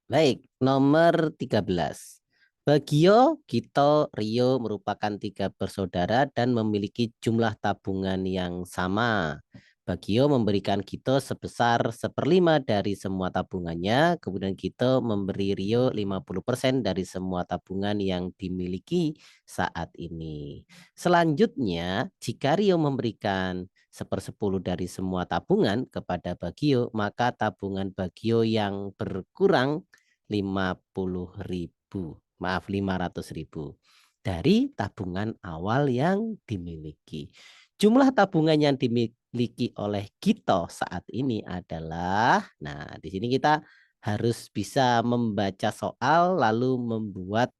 Baik, nomor 13. Bagio, Gito, Rio merupakan tiga bersaudara dan memiliki jumlah tabungan yang sama. Bagio memberikan Gito sebesar seperlima dari semua tabungannya, kemudian Gito memberi Rio 50% dari semua tabungan yang dimiliki saat ini. Selanjutnya, jika Rio memberikan sepersepuluh dari semua tabungan kepada Bagio, maka tabungan Bagio yang berkurang 50.000, maaf 500.000 dari tabungan awal yang dimiliki. Jumlah tabungan yang dimiliki oleh Gito saat ini adalah, nah di sini kita harus bisa membaca soal lalu membuat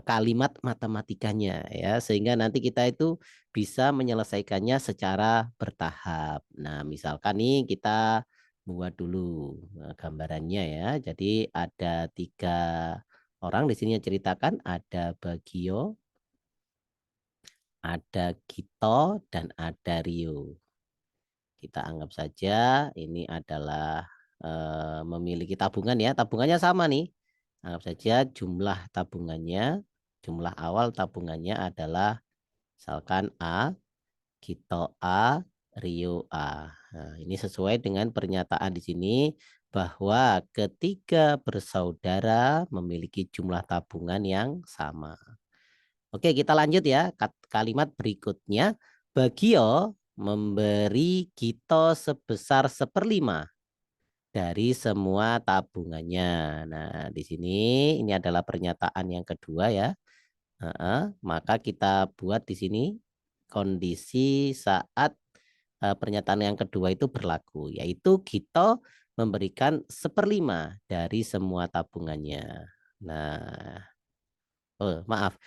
kalimat matematikanya ya sehingga nanti kita itu bisa menyelesaikannya secara bertahap. Nah, misalkan nih kita buat dulu gambarannya ya. Jadi ada tiga orang di sini yang ceritakan ada Bagio, ada Gito, dan ada Rio. Kita anggap saja ini adalah memiliki tabungan ya. Tabungannya sama nih. Anggap saja jumlah tabungannya, jumlah awal tabungannya adalah misalkan A, Gito A, Rio A. Nah, ini sesuai dengan pernyataan di sini bahwa ketiga bersaudara memiliki jumlah tabungan yang sama. Oke, kita lanjut ya. Kalimat berikutnya. Bagio memberi Gito sebesar seperlima dari semua tabungannya. Nah, di sini ini adalah pernyataan yang kedua ya. Maka kita buat di sini kondisi saat pernyataan yang kedua itu berlaku, yaitu Gito memberikan seperlima dari semua tabungannya. Nah, oh maaf,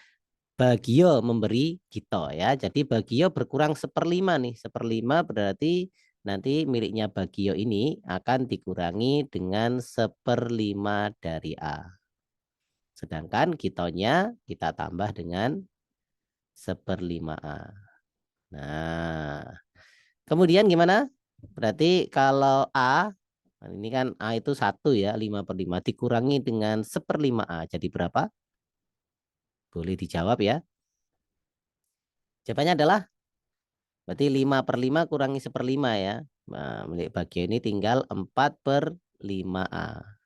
Bagio memberi Gito ya. Jadi Bagio berkurang seperlima nih. Seperlima berarti nanti miliknya Bagio ini akan dikurangi dengan seperlima dari A. Sedangkan Gitonya kita tambah dengan seperlima A. Nah, kemudian gimana? Berarti kalau A, ini kan A itu 1 ya, 5/5 dikurangi dengan seperlima A. Jadi berapa? Boleh dijawab ya. Jawabannya adalah berarti 5/5 kurangi seperlima ya. Nah, milik bagian ini tinggal 4/5A.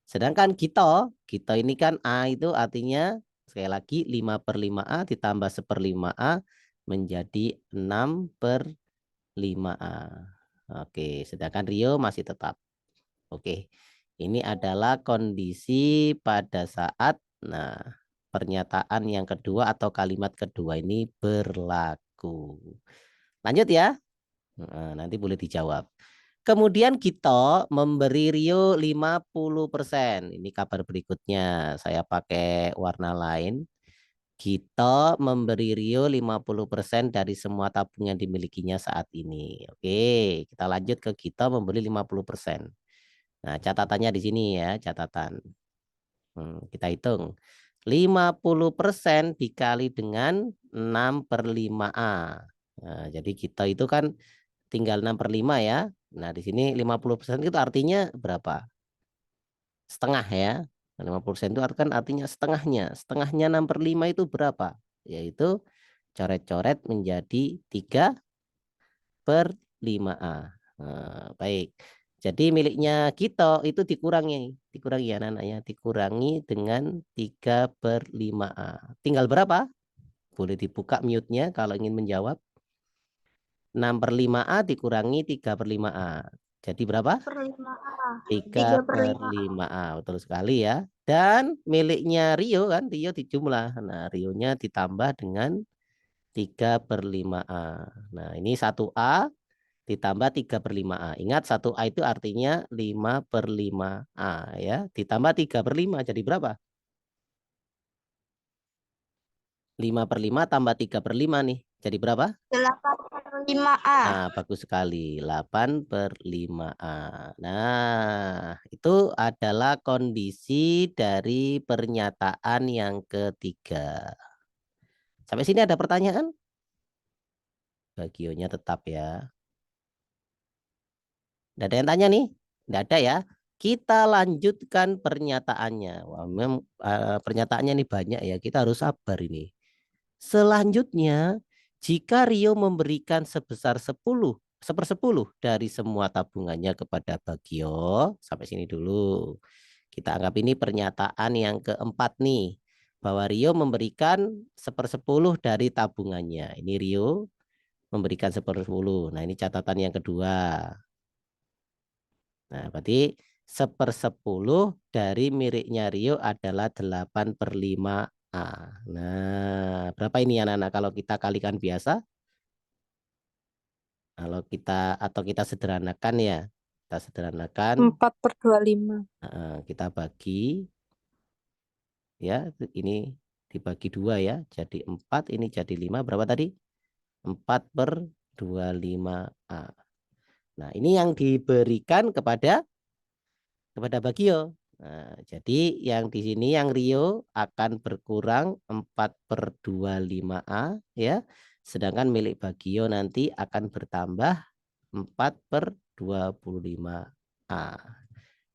Sedangkan Gito ini kan A itu artinya sekali lagi 5/5A ditambah seperlima A menjadi 6/5A. Oke, sedangkan Rio masih tetap. Oke, ini adalah kondisi pada saat, nah, pernyataan yang kedua atau kalimat kedua ini berlaku. Lanjut ya. Nah, nanti boleh dijawab. Kemudian Gito memberi Rio 50%. Ini kabar berikutnya. Saya pakai warna lain. Gito memberi Rio 50% dari semua tabung yang dimilikinya saat ini. Oke, kita lanjut ke Gito memberi 50%. Nah, catatannya di sini ya, catatan. Kita hitung. 50% dikali dengan 6/5A. Nah, jadi kita itu kan tinggal 6/5 ya. Nah, di sini 50% itu artinya berapa? Setengah ya. 50% itu kan artinya setengahnya. Setengahnya 6/5 itu berapa? Yaitu coret-coret menjadi 3/5A. Nah, baik. Jadi miliknya Kito itu dikurangi ya anak-anaknya, dikurangi dengan 3/5A. Tinggal berapa? Boleh dibuka mute-nya kalau ingin menjawab. 6/5A dikurangi 3/5A. Jadi berapa? Per 5A. 3 3 per per 5A. 5A. Betul sekali ya. Dan miliknya Rio kan, Rio dijumlah. Nah, Rio-nya ditambah dengan 3/5A. Nah, ini 1A ditambah 3/5A. Ingat 1A itu artinya 5/5A ya. Ditambah 3/5 jadi berapa? 5/5 tambah 3/5 nih. Jadi berapa? 8 per 5A. Nah, bagus sekali. 8/5A. Nah, itu adalah kondisi dari pernyataan yang ketiga. Sampai sini ada pertanyaan? Bagionya tetap ya. Tidak ada yang tanya nih? Tidak ada ya. Kita lanjutkan pernyataannya. Wah, memang pernyataannya ini banyak ya. Kita harus sabar ini. Selanjutnya, jika Rio memberikan sebesar 1/10 dari semua tabungannya kepada Bagio, sampai sini dulu. Kita anggap ini pernyataan yang keempat nih, bahwa Rio memberikan 1/10 dari tabungannya. Ini Rio memberikan 1/10. Nah, ini catatan yang kedua. Nah, berarti 1/10 dari miliknya Rio adalah 8/5 A. Nah, berapa ini anak-anak kalau kita kalikan biasa? Kalau kita sederhanakan ya. Kita sederhanakan, 4/25. kita bagi ya, ini dibagi 2 ya. Jadi 4, ini jadi 5. Berapa tadi? 4/25 A. Nah, ini yang diberikan kepada Bagio. Nah, jadi yang di sini yang Rio akan berkurang 4/25 A ya. Sedangkan milik Bagio nanti akan bertambah 4/25 A.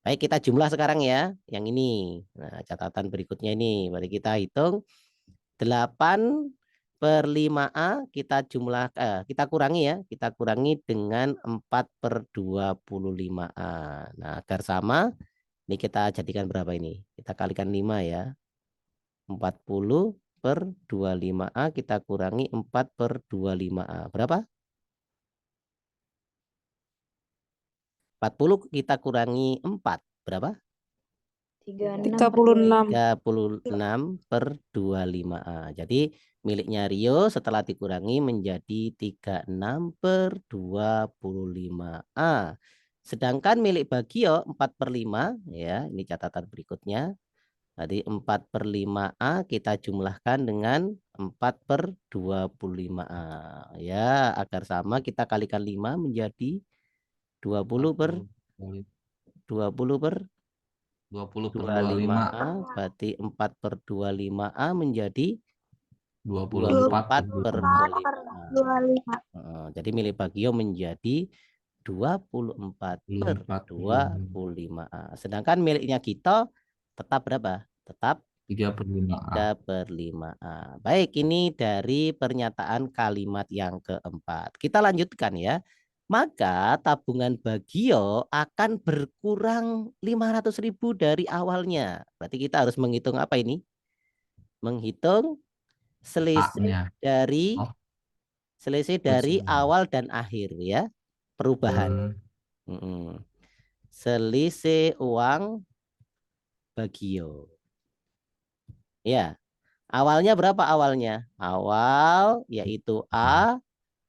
Baik, kita jumlah sekarang ya. Yang ini. Nah, catatan berikutnya ini. Mari kita hitung 8/5A kita kurangi ya. Kita kurangi dengan 4/25A. Nah, agar sama ini kita jadikan berapa ini? Kita kalikan 5 ya. 40/25A kita kurangi 4/25A. Berapa? 40 kita kurangi 4. Berapa? 36. 36/25A. Jadi miliknya Rio setelah dikurangi menjadi 36/25A. Sedangkan milik Bagio 4/5 ya, ini catatan berikutnya. Tadi 4/5A kita jumlahkan dengan 4/25A. Ya, agar sama kita kalikan 5 menjadi 20/25A. Berarti 4/25A menjadi 24/25A. Jadi milik Bagio menjadi 24/25A. Sedangkan miliknya kita tetap berapa? Tetap 3/5A. Baik, ini dari pernyataan kalimat yang keempat. Kita lanjutkan ya. Maka tabungan Bagio akan berkurang 500.000 dari awalnya. Berarti kita harus menghitung apa ini? Menghitung selisih dari awal dan akhir ya. Perubahan. Selisih uang Bagio. Ya. Awalnya berapa awalnya? Awal yaitu A,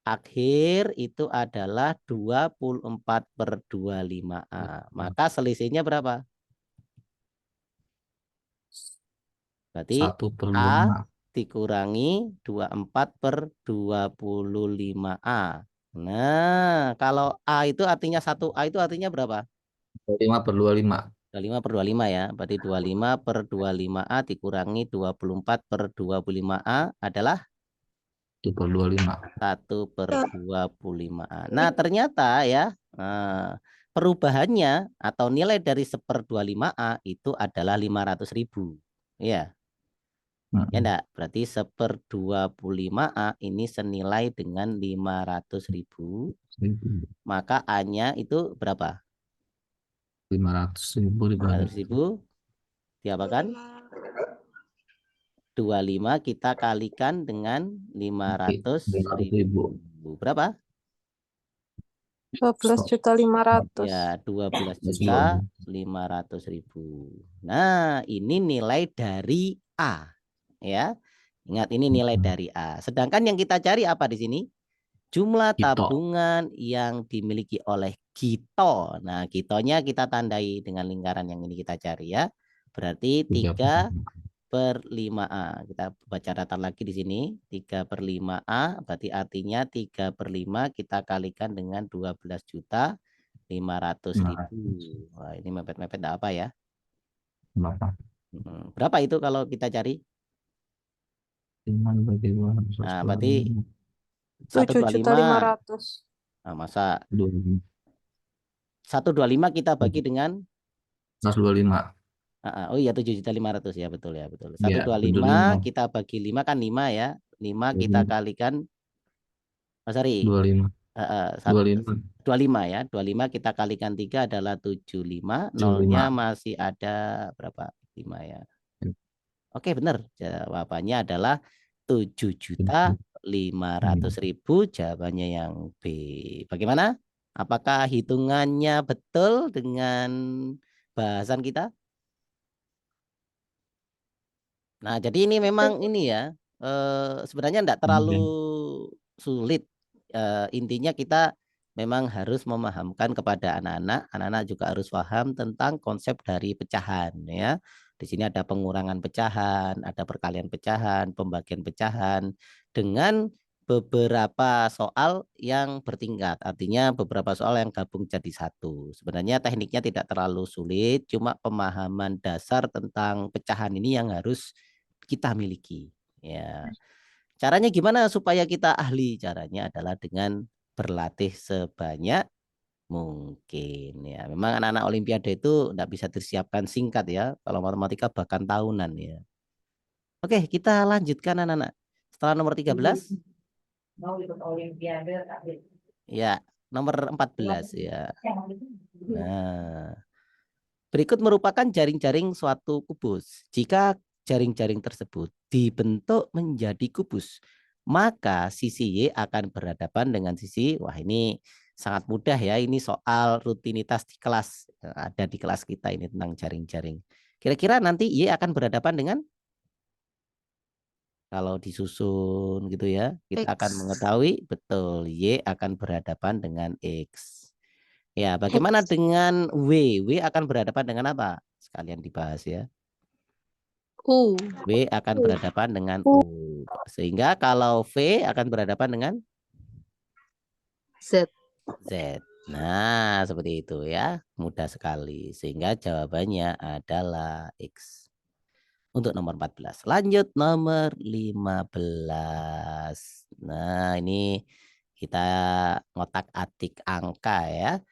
akhir itu adalah 24/25A. Maka selisihnya berapa? Berarti A dikurangi 24/25A. Nah, kalau A itu artinya 1A itu artinya berapa? 5/25. 25/25 ya. Berarti 25/25A dikurangi 24/25A adalah 1/25. 1/25A. Nah, ternyata ya perubahannya atau nilai dari 1/25A itu adalah 500.000. Ya. Ya enggak? Berarti 1/25A ini senilai dengan 500.000. Maka A-nya itu berapa? 500.000 500.000 diapakan? 25 kita kalikan dengan 500.000. Berapa? 12.500.000. Ya, 12.500.000. Nah, ini nilai dari A. Ya. Ingat, ini nilai dari A. Sedangkan yang kita cari apa di sini? Jumlah tabungan yang dimiliki oleh Gito. Nah, Gitonya kita tandai dengan lingkaran yang ini kita cari ya. Berarti 3/5A. Kita baca data lagi di sini. 3/5A berarti artinya 3/5 kita kalikan dengan 12.500.000. Wah, ini mepet-mepet apa ya? Berapa itu kalau kita cari? Nah, berarti 7.500.000. Nah, masa 1/25 kita bagi dengan 125. Oh iya 7.500.000 ya, betul ya, betul. Iya, 125 75. kita bagi 5 kan 5 ya. 5 kita kalikan, sorry, 25. satu 25. 25 ya. 25 kita kalikan 3 adalah 75. 75. Nolnya masih ada berapa? 5 ya. Oke, benar. Jawabannya adalah 7.500.000. Jawabannya yang B. Bagaimana? Apakah hitungannya betul dengan bahasan kita? Nah, jadi ini memang ini ya, sebenarnya tidak terlalu sulit. Intinya kita memang harus memahamkan kepada anak-anak. Anak-anak juga harus paham tentang konsep dari pecahan ya. Di sini ada pengurangan pecahan, ada perkalian pecahan, pembagian pecahan dengan beberapa soal yang bertingkat. Artinya beberapa soal yang gabung jadi satu. Sebenarnya tekniknya tidak terlalu sulit, cuma pemahaman dasar tentang pecahan ini yang harus kita miliki. Ya, caranya gimana supaya kita ahli? Caranya adalah dengan berlatih sebanyak mungkin. Ya, memang anak-anak Olimpiade itu tidak bisa disiapkan singkat ya. Kalau matematika bahkan tahunan ya. Oke, kita lanjutkan anak-anak. Setelah nomor 13. Mau ikut Olimpiade tapi Ya, nomor 14 ya. Nah, berikut merupakan jaring-jaring suatu kubus. Jika jaring-jaring tersebut dibentuk menjadi kubus, maka sisi Y akan berhadapan dengan sisi, wah ini sangat mudah ya, ini soal rutinitas di kelas. Ada di kelas kita ini tentang jaring-jaring. Kira-kira nanti Y akan berhadapan dengan, kalau disusun gitu ya, kita akan X. mengetahui betul Y akan berhadapan dengan X. Ya, bagaimana dengan W? W akan berhadapan dengan apa? Sekalian dibahas ya. U. W akan berhadapan dengan U. Sehingga kalau V akan berhadapan dengan Z. Z. Nah, seperti itu ya. Mudah sekali. Sehingga jawabannya adalah X. Untuk nomor 14. Lanjut nomor 15. Nah, ini kita ngotak-atik angka ya.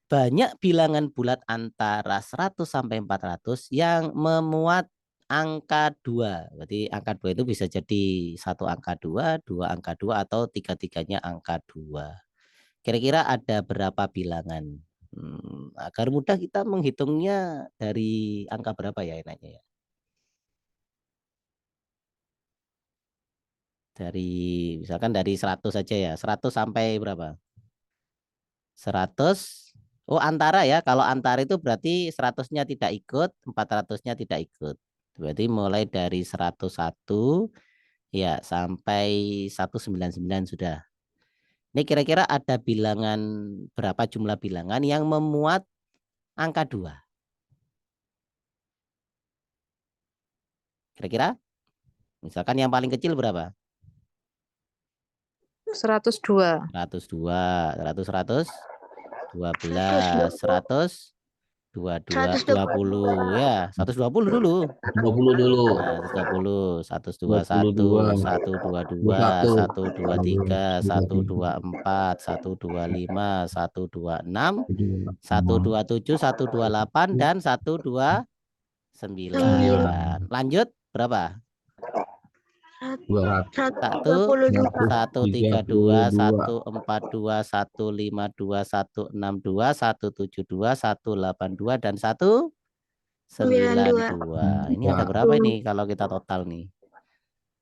Banyak bilangan bulat antara 100 sampai 400 yang memuat angka 2. Berarti angka 2 itu bisa jadi satu angka 2, dua angka 2, atau tiga-tiganya angka 2. Kira-kira ada berapa bilangan? Agar mudah kita menghitungnya dari angka berapa ya enaknya ya? Dari misalkan dari 100 saja ya. 100 sampai berapa? 100. Oh, antara ya. Kalau antara itu berarti 100-nya tidak ikut, 400-nya tidak ikut. Berarti mulai dari 101 ya sampai 199 sudah. Ini kira-kira ada bilangan, berapa jumlah bilangan yang memuat angka 2? Kira-kira? Misalkan yang paling kecil berapa? 102. 102, 100, 12, 100, 22, 20 ya, 120 dulu. 20 dulu. Nah, 120, 22, 121, 122, 123, 124, 125, 126, 127, 128, dan 129. Lanjut berapa? 1, 132, 142, 152, 162, 172, 182, dan 192. Ini ada berapa ini kalau kita total nih?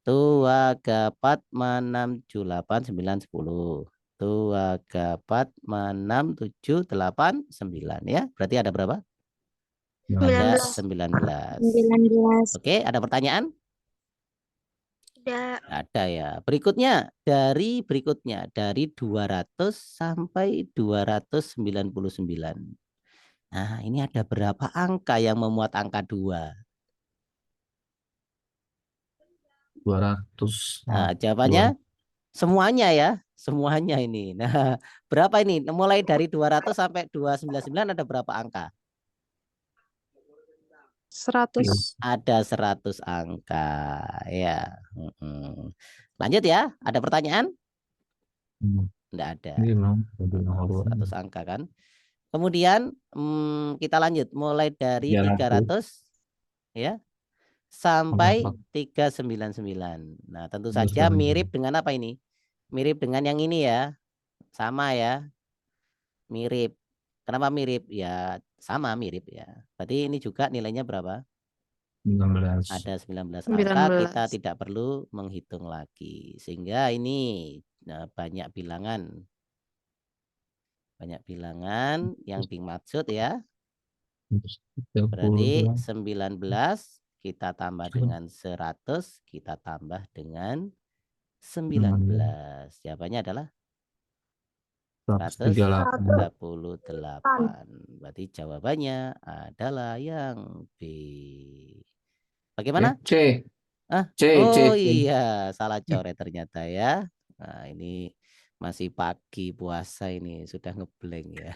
2, 4, 6, 7, 8, 9, 10. 2, 4, 6, 7, 8, 9 ya. Berarti ada berapa? Ada 19. 19. Oke, ada pertanyaan? Tidak. Ada ya. Berikutnya dari 200 sampai 299. Nah, ini ada berapa angka yang memuat angka 2? 200. Nah, jawabannya semuanya ya. Semuanya ini. Nah, berapa ini? Mulai dari 200 sampai 299 ada berapa angka? 100. Ada 100 angka ya. Lanjut ya. Ada pertanyaan? Tidak ada. 100 angka kan. Kemudian kita lanjut mulai dari 300 ya sampai 399. Nah, tentu saja mirip dengan apa ini? Mirip dengan yang ini ya. Sama ya. Mirip. Kenapa mirip? Ya, sama mirip ya. Berarti ini juga nilainya berapa? 19. Ada 19 angka, kita 19. tidak perlu menghitung lagi. Sehingga ini banyak bilangan. Banyak bilangan yang dimaksud ya. Berarti 19 kita tambah dengan 100, kita tambah dengan 19. Jawabannya adalah 138. Berarti jawabannya adalah yang B. Bagaimana? C. Ah, C. oh C. iya, salah coret ternyata ya. Nah, ini masih pagi puasa ini, sudah ngeblank ya.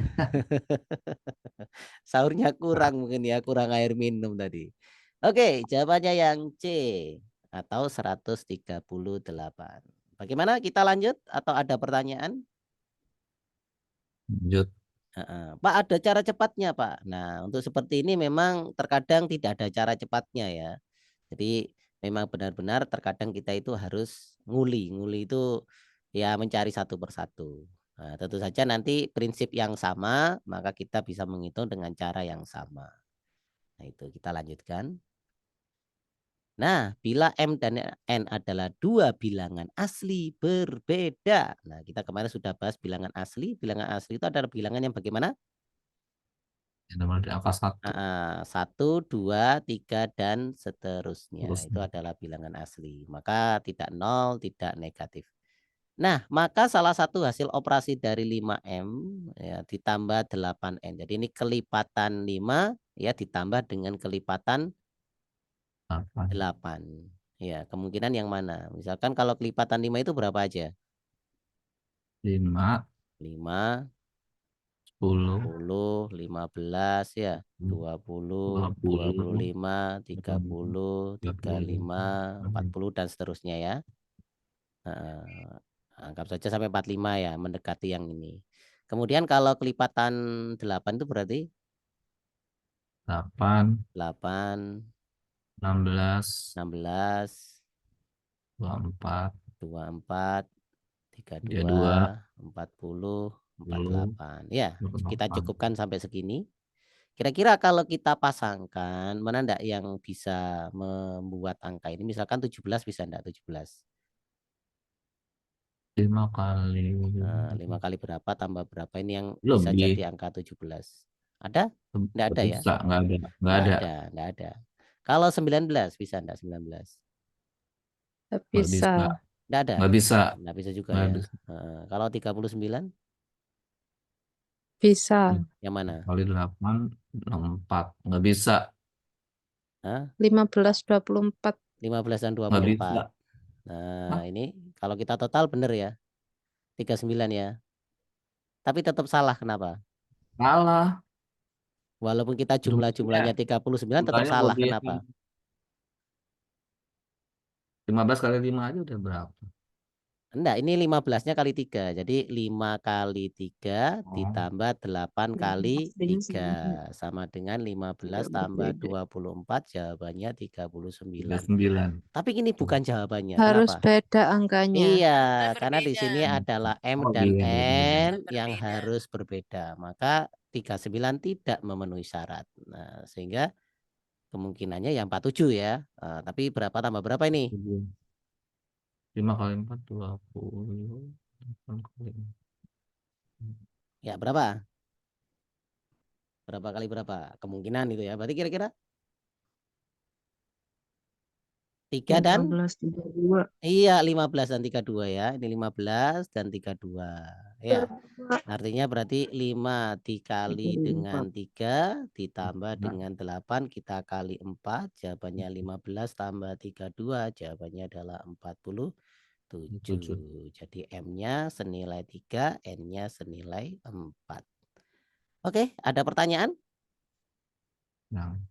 Sahurnya kurang mungkin ya, kurang air minum tadi. Oke, jawabannya yang C atau 138. Bagaimana, kita lanjut atau ada pertanyaan? Lanjut. Pak, ada cara cepatnya, Pak. Nah, untuk seperti ini memang terkadang tidak ada cara cepatnya ya. Jadi memang benar-benar terkadang kita itu harus nguli. Nguli itu ya mencari satu persatu. Nah, tentu saja nanti prinsip yang sama, maka kita bisa menghitung dengan cara yang sama. Nah, itu kita lanjutkan. Nah, bila M dan N adalah dua bilangan asli berbeda. Nah, kita kemarin sudah bahas bilangan asli. Bilangan asli itu adalah bilangan yang bagaimana? Yang nomor di angka 1. 1, 2, 3, dan seterusnya. Terus. Itu adalah bilangan asli. Maka tidak 0, tidak negatif. Nah, maka salah satu hasil operasi dari 5M ya, ditambah 8N. Jadi ini kelipatan 5 ya ditambah dengan kelipatan 8. Ya, kemungkinan yang mana? Misalkan kalau kelipatan 5 itu berapa aja? 5, 5, 10, 10, 15 ya, 20, 25, 30, 35, 40 dan seterusnya ya. Anggap saja sampai 45 ya, mendekati yang ini. Kemudian kalau kelipatan 8 itu berarti 8, 8, 16, 16, 24, 24, 32, 32, 40, 10, 48. Ya, kita 48. cukupkan sampai segini. Kira-kira kalau kita pasangkan, mana enggak yang bisa membuat angka ini? Misalkan 17 bisa enggak 17? 5 kali 5 kali berapa tambah berapa ini yang bisa lebih. jadi angka 17? Ada? Enggak ada ya? Bisa, enggak ada. Enggak Enggak ada. ada, enggak ada. Kalau 19 bisa enggak 19? Nggak Enggak bisa. bisa. Enggak ada. Enggak bisa. Enggak bisa juga Enggak ya. bisa. Kalau 39 Bisa. yang mana? Kali 8, 4. Enggak bisa. 15, 24. 15 dan Enggak bisa. 24. Nah, ini kalau kita total benar ya. 39 ya. Tapi tetap salah, kenapa? Salah. Walaupun kita jumlahnya 39 tetap Jumlahnya salah, kelebihan. kenapa? 15 kali 5 aja udah berapa? Enggak, ini 15-nya kali 3. Jadi 5 kali 3 ditambah 8 kali 3. Sama dengan 15 tambah 24, jawabannya 39. 39. Tapi ini bukan jawabannya. Harus Kenapa? beda angkanya. Iya, karena di sini adalah M Oh, dan iya. N yang harus berbeda. Maka 39 tidak memenuhi syarat. Nah, sehingga kemungkinannya yang 47 ya. Tapi berapa tambah berapa ini? 5 kali 4, 20. 8 kali 4. Ya, berapa? Berapa kali berapa? Kemungkinan itu ya. Berarti kira-kira 3 dan 32. iya 15 dan 32 ya. Ini 15 dan 32. Ya. Artinya berarti 5 dikali dengan 3 ditambah dengan 8 kita kali 4. Jawabannya 15 tambah 32. Jawabannya adalah 47. Jadi M-nya senilai 3, N-nya senilai 4. Oke, ada pertanyaan?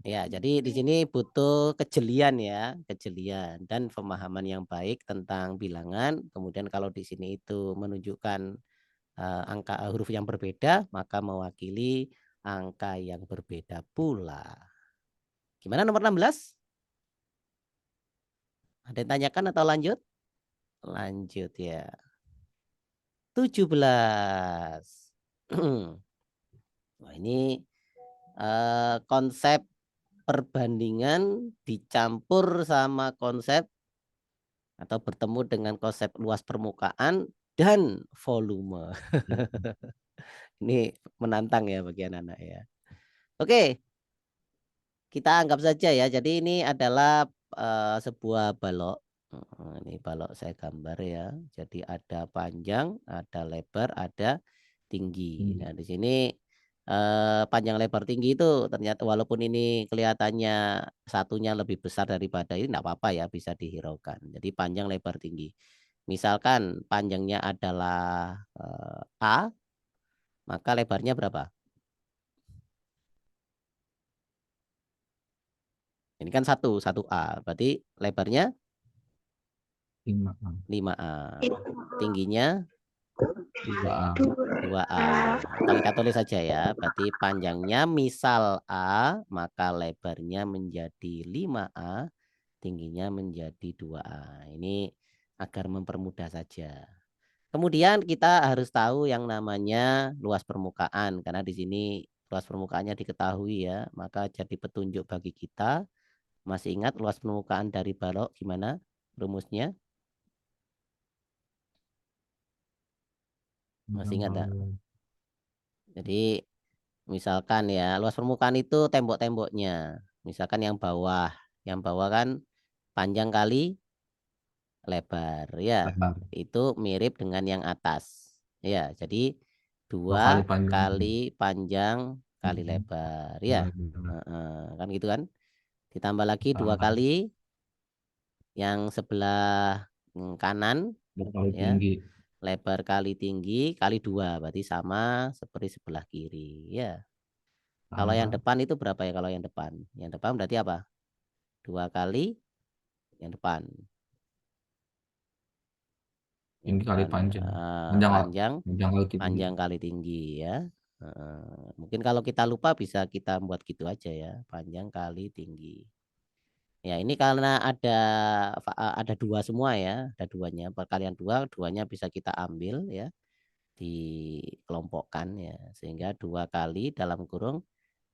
Ya, jadi di sini butuh kejelian ya, kejelian dan pemahaman yang baik tentang bilangan. Kemudian kalau di sini itu menunjukkan angka huruf yang berbeda, maka mewakili angka yang berbeda pula. Gimana nomor 16? Ada yang tanyakan atau lanjut? Lanjut ya. 17. Wah, ini konsep perbandingan dicampur sama konsep atau bertemu dengan konsep luas permukaan dan volume. Ini menantang ya bagi anak-anak ya. Oke, kita anggap saja ya. Jadi ini adalah sebuah balok. Ini balok saya gambar ya. Jadi ada panjang, ada lebar, ada tinggi. Nah, di sini panjang lebar tinggi itu ternyata walaupun ini kelihatannya satunya lebih besar daripada ini, enggak apa-apa ya, bisa dihiraukan. Jadi panjang lebar tinggi. Misalkan panjangnya adalah A, maka lebarnya berapa? Ini kan satu A, berarti lebarnya 5A. 5A. Tingginya 2A. 2A. Atau kita tulis saja ya. Berarti panjangnya misal A, maka lebarnya menjadi 5A, tingginya menjadi 2A. Ini agar mempermudah saja. Kemudian kita harus tahu yang namanya luas permukaan. Karena di sini luas permukaannya diketahui ya. Maka jadi petunjuk bagi kita. Masih ingat luas permukaan dari balok gimana rumusnya? Masih ingat tak? Jadi misalkan ya luas permukaan itu tembok-temboknya. Misalkan yang bawah kan panjang kali lebar ya. Lebar. Itu mirip dengan yang atas. Ya, jadi 2 kali 2 panjang. kali panjang kali lebar ya. Kan gitu kan? Ditambah lagi 2 kali yang sebelah kanan 2 kali ya. tinggi. Lebar kali tinggi kali 2 berarti sama seperti sebelah kiri ya. Kalau yang depan itu berapa ya kalau yang depan? Yang depan berarti apa? 2 kali yang depan. Tinggi kali panjang. Panjang kali tinggi ya. Mungkin kalau kita lupa bisa kita buat gitu aja ya. Panjang kali tinggi. Ya ini karena ada 2 semua ya. Ada 2-nya. Perkalian 2, 2-nya bisa kita ambil ya. Dikelompokkan ya. Sehingga 2 kali dalam kurung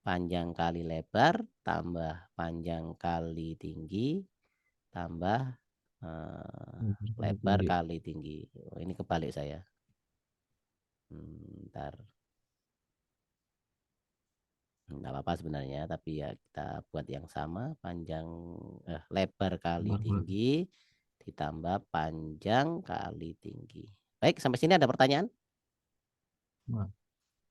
panjang kali lebar tambah panjang kali tinggi tambah lebar kali tinggi. Oh, ini kebalik saya. Bentar. Nggak apa-apa sebenarnya, tapi ya kita buat yang sama. Panjang lebar kali tinggi ditambah panjang kali tinggi. Baik, sampai sini ada pertanyaan?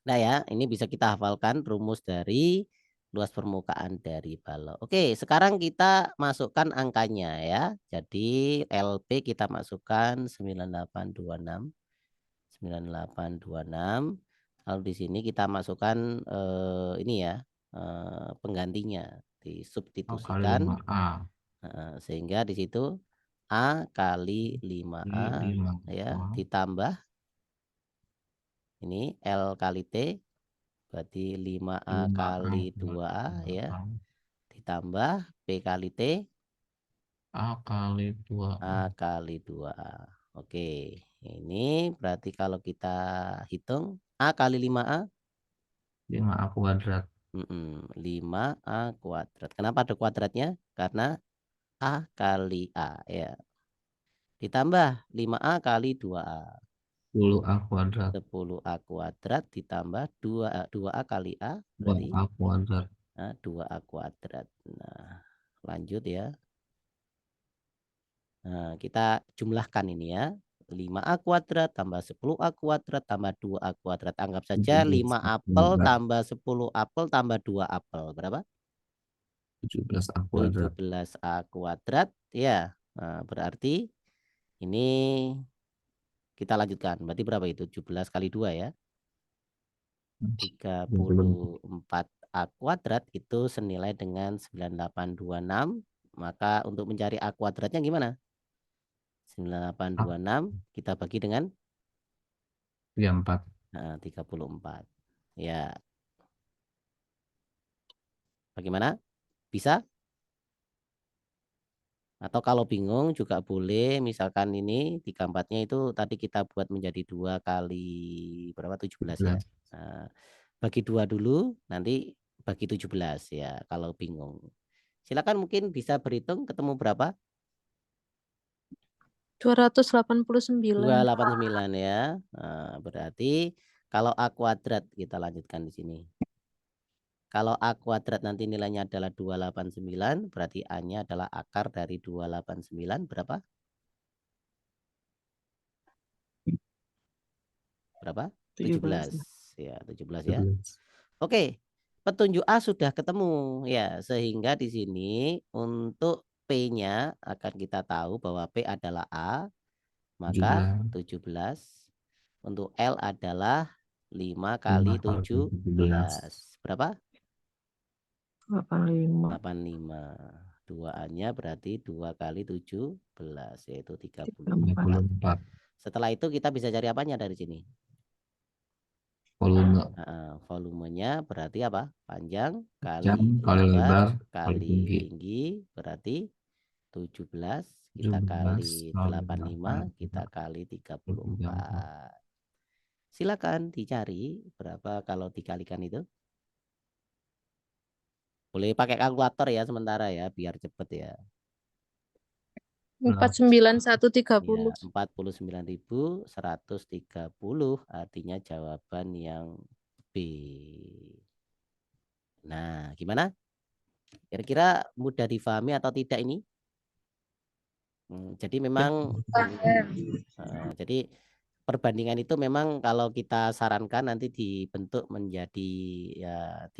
Nah ya, ini bisa kita hafalkan rumus dari luas permukaan dari balok. Oke, sekarang kita masukkan angkanya ya. Jadi LP kita masukkan 9826. 9826. Lalu di sini kita masukkan ini ya, penggantinya. Disubstitusikan. Sehingga di situ A kali 5A ya, ditambah ini L kali T berarti 5A kali 2A ya, ditambah P kali T A kali 2A. A kali 2A. Oke, ini berarti kalau kita hitung A kali 5A 5A kuadrat. 5A kuadrat. Kenapa ada kuadratnya? Karena A kali A ya. Ditambah 5A kali 2A. 10A kuadrat. 10A kuadrat ditambah 2A kali A berarti 2A kuadrat. 2A kuadrat. Nah, lanjut ya. Nah, kita jumlahkan ini ya. 5A kuadrat tambah 10A kuadrat tambah 2A kuadrat. Anggap saja 5 apel tambah 10 apel tambah 2 apel. Berapa? 17A kuadrat. 17A kuadrat. Ya, nah, berarti ini kita lanjutkan. Berarti berapa itu? 17 kali 2 ya. 34A kuadrat itu senilai dengan 9826. Maka untuk mencari A kuadratnya gimana? 9826 kita bagi dengan 34. Nah, 34. Ya. Bagaimana? Bisa? Atau kalau bingung juga boleh, misalkan ini 34-nya itu tadi kita buat menjadi 2 kali berapa? 17 ya. 17. Nah, bagi 2 dulu, nanti bagi 17 ya kalau bingung. Silakan mungkin bisa berhitung ketemu berapa? 289. 289 ya. Nah, berarti kalau A kuadrat kita lanjutkan di sini. Kalau A kuadrat nanti nilainya adalah 289, berarti A-nya adalah akar dari 289 berapa? Berapa? 17. 17. Ya, 17 ya. 17. Oke. Petunjuk A sudah ketemu ya, sehingga di sini untuk P-nya akan kita tahu bahwa P adalah A, maka 17. Untuk L adalah 5 kali 17. Berapa? 85. 85. 2A-nya berarti 2 kali 17, yaitu 34. 34. Setelah itu kita bisa cari apanya dari sini? Volume. Volumenya berarti apa? Panjang Panjang kali kali lebar kali tinggi. tinggi berarti 17 kita kali 85 kita kali 34. Silakan dicari berapa kalau dikalikan itu. Boleh pakai kalkulator ya sementara ya biar cepet ya. 49130. 49.130 artinya jawaban yang B. Nah, gimana? Kira-kira mudah difahami atau tidak ini? Jadi memang jadi perbandingan itu memang kalau kita sarankan nanti dibentuk menjadi ya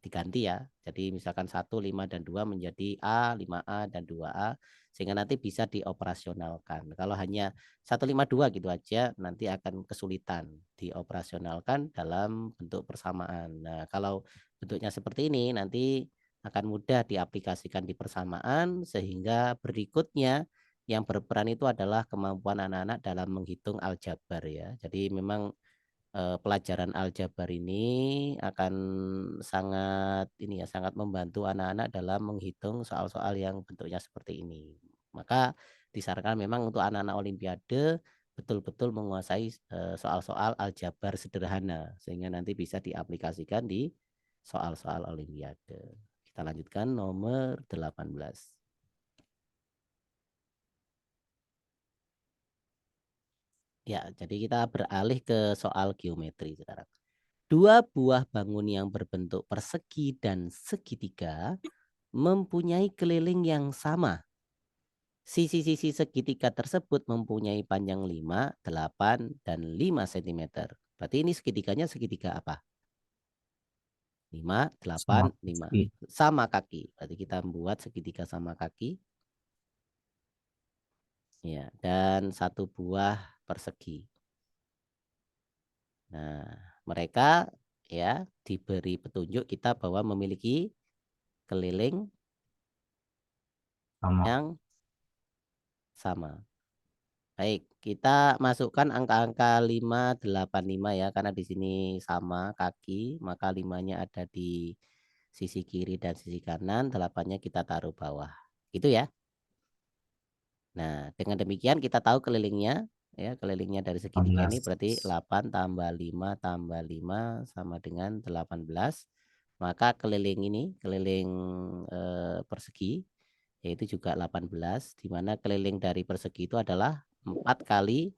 diganti ya. Jadi misalkan 1, 5 dan 2 menjadi A, 5A dan 2A sehingga nanti bisa dioperasionalkan. Kalau hanya 1, 5, 2 gitu aja nanti akan kesulitan dioperasionalkan dalam bentuk persamaan. Nah, kalau bentuknya seperti ini nanti akan mudah diaplikasikan di persamaan sehingga berikutnya yang berperan itu adalah kemampuan anak-anak dalam menghitung aljabar ya. Jadi memang pelajaran aljabar ini akan sangat sangat membantu anak-anak dalam menghitung soal-soal yang bentuknya seperti ini. Maka disarankan memang untuk anak-anak olimpiade betul-betul menguasai soal-soal aljabar sederhana sehingga nanti bisa diaplikasikan di soal-soal olimpiade. Kita lanjutkan nomor 18. Ya, jadi kita beralih ke soal geometri sekarang. 2 buah bangun yang berbentuk persegi dan segitiga mempunyai keliling yang sama. Sisi-sisi segitiga tersebut mempunyai panjang 5, 8, dan 5 cm. Berarti ini segitiganya segitiga apa? 5, 8, 5. Sama kaki. Berarti kita membuat segitiga sama kaki. Ya, dan 1 buah persegi. Nah, mereka ya diberi petunjuk kita bahwa memiliki keliling yang sama. Baik, kita masukkan angka-angka 5, 8, 5 ya karena di sini sama kaki, maka 5-nya ada di sisi kiri dan sisi kanan, 8-nya kita taruh bawah. Gitu ya. Nah, dengan demikian kita tahu kelilingnya ya, kelilingnya dari segitiga ini berarti 8 tambah 5 tambah 5 sama dengan 18. Maka keliling ini, keliling persegi yaitu juga 18, di mana keliling dari persegi itu adalah 4 kali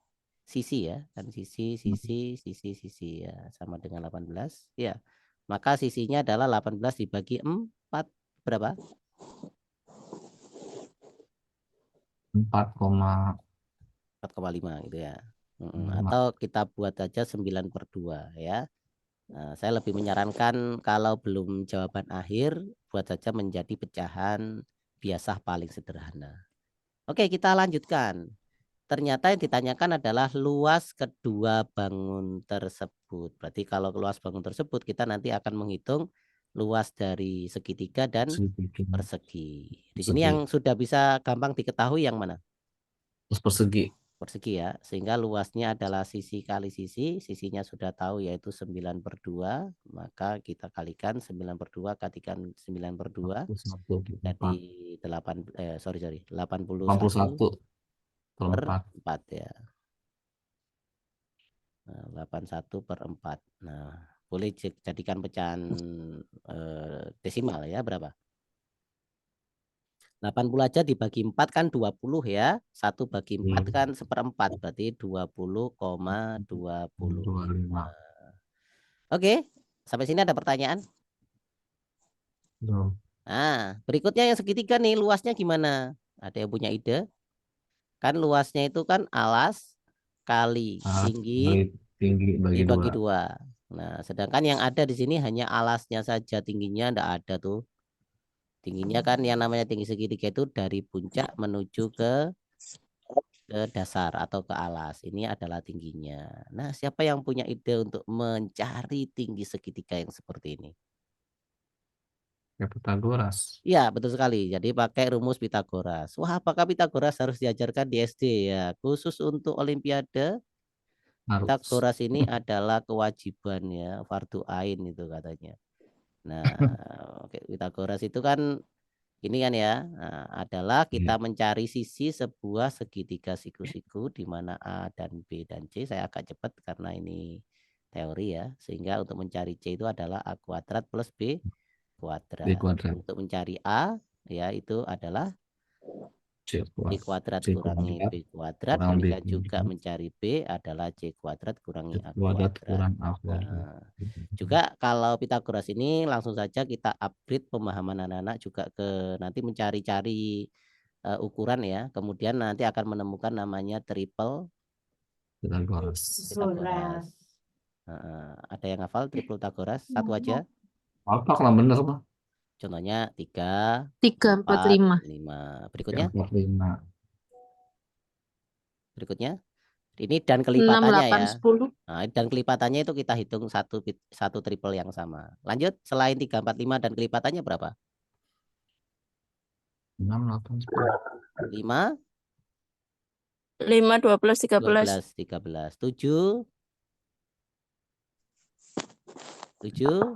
sisi ya, kan sisi ya, sama dengan 18 ya. Maka sisinya adalah 18 dibagi 4 berapa? 4,5 gitu ya. Atau kita buat aja 9/2 ya. Nah, saya lebih menyarankan kalau belum jawaban akhir buat saja menjadi pecahan biasa paling sederhana. Oke, kita lanjutkan. Ternyata yang ditanyakan adalah luas kedua bangun tersebut. Berarti kalau luas bangun tersebut kita nanti akan menghitung luas dari segitiga dan persegi. Di sini yang sudah bisa gampang diketahui yang mana? Luas persegi. persegi ya, sehingga luasnya adalah sisi kali sisi, sisinya sudah tahu yaitu 9/2, maka kita kalikan 9/2 kalikan 9/2 jadi 81 81 per per 4. 4 ya. Nah, 81/4. Nah, boleh jadikan pecahan desimal ya, berapa? 80 aja dibagi 4 kan 20 ya. 1 bagi 4 kan 1/4, berarti 20,25. Oke, sampai sini ada pertanyaan? Belum. Nah, berikutnya yang segitiga nih, luasnya gimana? Ada yang punya ide? Kan luasnya itu kan alas kali tinggi Tinggi bagi dibagi 2. 2. Nah, sedangkan yang ada di sini hanya alasnya saja, tingginya enggak ada tuh. Tingginya kan yang namanya tinggi segitiga itu dari puncak menuju ke dasar atau ke alas. Ini adalah tingginya. Nah, siapa yang punya ide untuk mencari tinggi segitiga yang seperti ini? Ya Pythagoras. Ya, betul sekali. Jadi pakai rumus Pythagoras. Wah, apakah Pythagoras harus diajarkan di SD ya? Khusus untuk Olimpiade, Harus. Pythagoras ini adalah kewajiban ya, fardu ain itu katanya. Nah, oke, Pythagoras itu kan ini kan ya, adalah kita mencari sisi sebuah segitiga siku-siku di mana A dan B dan C. Saya agak cepat karena ini teori ya. Sehingga untuk mencari C itu adalah A kuadrat plus B kuadrat. Untuk mencari A ya itu adalah C kuadrat kurangi B kuadrat. Demikian juga mencari B adalah C kuadrat kurangi A kuadrat. Nah, juga kalau Pythagoras ini langsung saja kita upgrade pemahaman anak-anak juga ke nanti mencari-cari ukuran ya. Kemudian nanti akan menemukan namanya triple Pythagoras. Ada yang hafal triple Pythagoras? Satu aja. Apa kalau bener Pak? Contohnya 3, 3, 4, 5. 5. Berikutnya. 5. Berikutnya. Ini dan 6, kelipatannya 8, ya. 10. Nah, dan kelipatannya itu kita hitung satu triple yang sama. Lanjut, selain 3, 4, 5 dan kelipatannya berapa? 6, 8, 10. 5, 5, 12, 13. 12, 13. 7,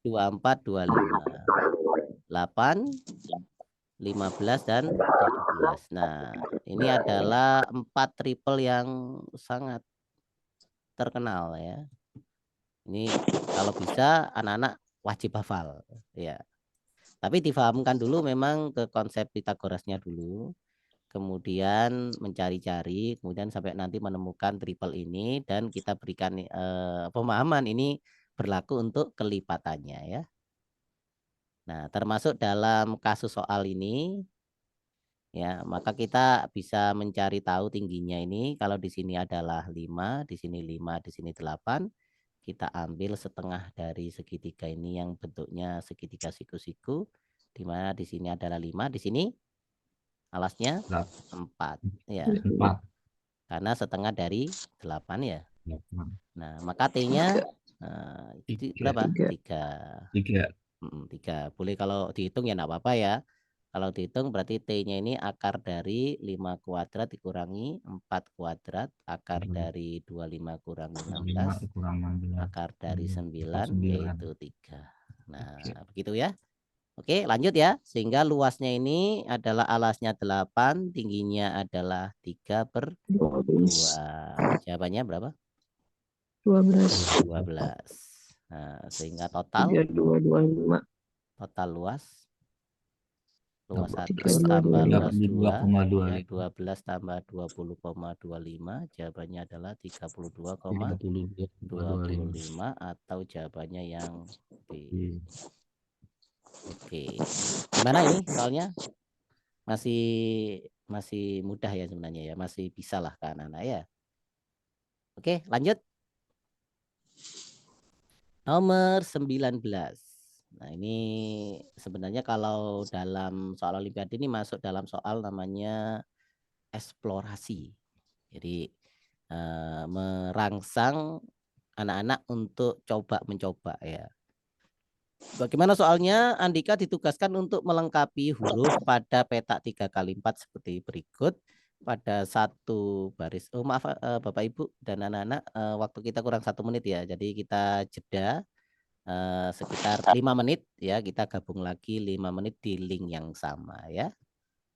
24, 25. 8, 15 dan 17. Nah, ini adalah 4 triple yang sangat terkenal ya. Ini kalau bisa anak-anak wajib hafal ya. Tapi difahamkan dulu memang ke konsep Pythagorasnya dulu. Kemudian mencari-cari, kemudian sampai nanti menemukan triple ini dan kita berikan pemahaman ini berlaku untuk kelipatannya ya. Nah, termasuk dalam kasus soal ini ya, maka kita bisa mencari tahu tingginya ini. Kalau di sini adalah 5, di sini 5, di sini 8. Kita ambil setengah dari segitiga ini yang bentuknya segitiga siku-siku, di mana di sini adalah 5, di sini alasnya 4 ya. 4. Karena setengah dari 8 ya. Nah, maka T-nya berapa? 3. 3. Boleh kalau dihitung ya enggak apa-apa ya. Kalau dihitung berarti T-nya ini akar dari 5 kuadrat dikurangi 4 kuadrat, akar dari 25 kurangi 16, akar dari 9 yaitu 3. Nah, begitu ya. Oke, lanjut ya. Sehingga luasnya ini adalah alasnya 8, tingginya adalah 3/2. Jawabannya berapa? 12. 12. Nah, sehingga total 32, 25. total luas 1 32, tambah luas 2 2,2. ya 12 tambah 20,25. Jawabannya adalah 32,25 atau jawabannya yang B. Oke. Gimana ini soalnya? Masih mudah ya sebenarnya ya, masih bisa lah ke anak-anak ya. Oke, lanjut. Nomor 19. Nah, ini sebenarnya kalau dalam soal Olimpiade ini masuk dalam soal namanya eksplorasi. Jadi merangsang anak-anak untuk mencoba ya. Bagaimana soalnya? Andika ditugaskan untuk melengkapi huruf pada petak 3x4 seperti berikut. pada satu baris. Oh maaf Bapak Ibu dan anak-anak, waktu kita kurang 1 menit ya. Jadi kita jeda sekitar 5 menit ya. Kita gabung lagi 5 menit di link yang sama ya.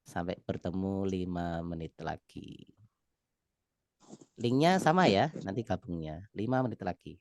Sampai bertemu 5 menit lagi. Linknya sama ya, nanti gabungnya 5 menit lagi.